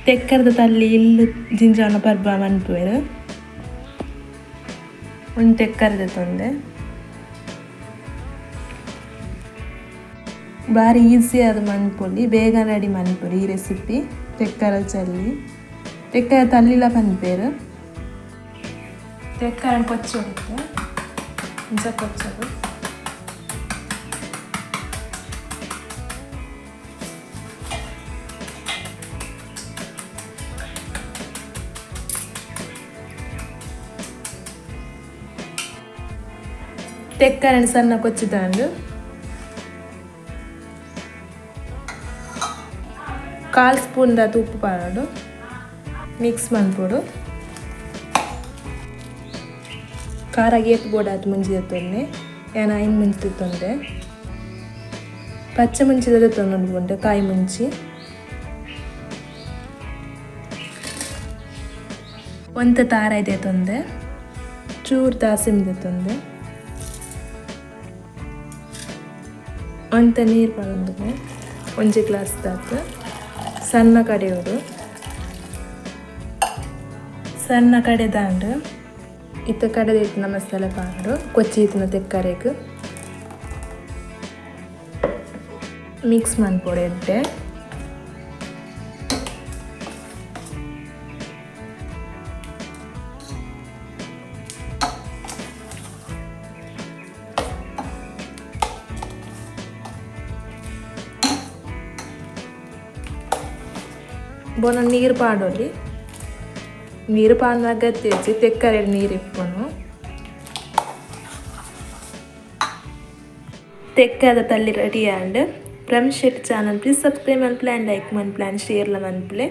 ತೆಕ್ಕರದ ತಲ್ಲಿ ಇಲ್ಲು ಜಿಂಜಾನ ಪರ್ಬ ಮನ್ಪುವೆರ್ ಒಂದು ತೆಕ್ಕರದ ತೊಂದೆ ಭಾರಿ ಈಸಿ ಅದು ಮನ್ಪೊಲಿ ಬೇಗ ರೆಡಿ ಮನ್ಪುರಿ ಈ ರೆಸಿಪಿ ತೆಕ್ಕರ ಚಲ್ಲಿ ತೆಕ್ಕರ ತಲ್ಲಿಲ ಪನ್ಪೇರು ತೆಕ್ಕರ ಕೊಚ್ಚು ಉಂಟು ಇಂಚ ಕೊಚ್ಚದು ತೆಕ್ಕರನ್ನು ಸಣ್ಣ ಕೊಚ್ಚಿ ತಗೊಂಡು ಕಾಲು ಸ್ಪೂನ್ದ ಉಪ್ಪು ಪಾಡು ಮಿಕ್ಸ್ ಮನ್ಪೊಡು ಖಾರ ಏತ್ ಬೋಡಾತು ಮುಂಜಿ ತೊಂದೆ ಏನ ಐನು ಮುಂಚಿ ತೊಂದೆ ಪಚ್ಚ ಮುಂಚಿದ ತೊಂದು ಕಾಯಿ ಮುಂಚಿ ಒಂದು ತಾರ ಇದೆ ತೊಂದೆ ಚೂರು ತಾಸಿಮಿದೆ ತೊಂದೆ ಅಂತ ನೀರು ಪಡೊಂದು ಒಂಜಿ ಗ್ಲಾಸ್ ತಾತು ಸಣ್ಣ ಕಡೆಯೋಡು ಸಣ್ಣ ಕಡೆ ದಾಂಡು ಇತ್ತ ಕಡೆ ಇತ್ತಿನ ಮಸಾಲೆ ಪಾಡು ಕೊಚ್ಚಿ ಇತ್ತಿನ ತೆಕ್ಕರೆಗೆ ಮಿಕ್ಸ್ ಮನ್ಪೊಡೆ ಎಡ್ಡೆ ಬೋನ ನೀರು ಪಾಡೋಲಿ ನೀರು ಪಾಡಿನಾಗ ತೆಚ್ಚಿ ತೆಕ್ಕರೆಡು ನೀರು ಇಪ್ಪನು ತೆಕ್ಕದ ತಲ್ಲಿ ready and friends channel please subscribe ಮನ್ಪ್ಲೆ ಆ್ಯಂಡ್ ಲೈಕ್ ಮನ್ಪ್ಲೆ ಆ್ಯಂಡ್ ಶೇರ್ಲ ಮನ್ಪ್ಲೆ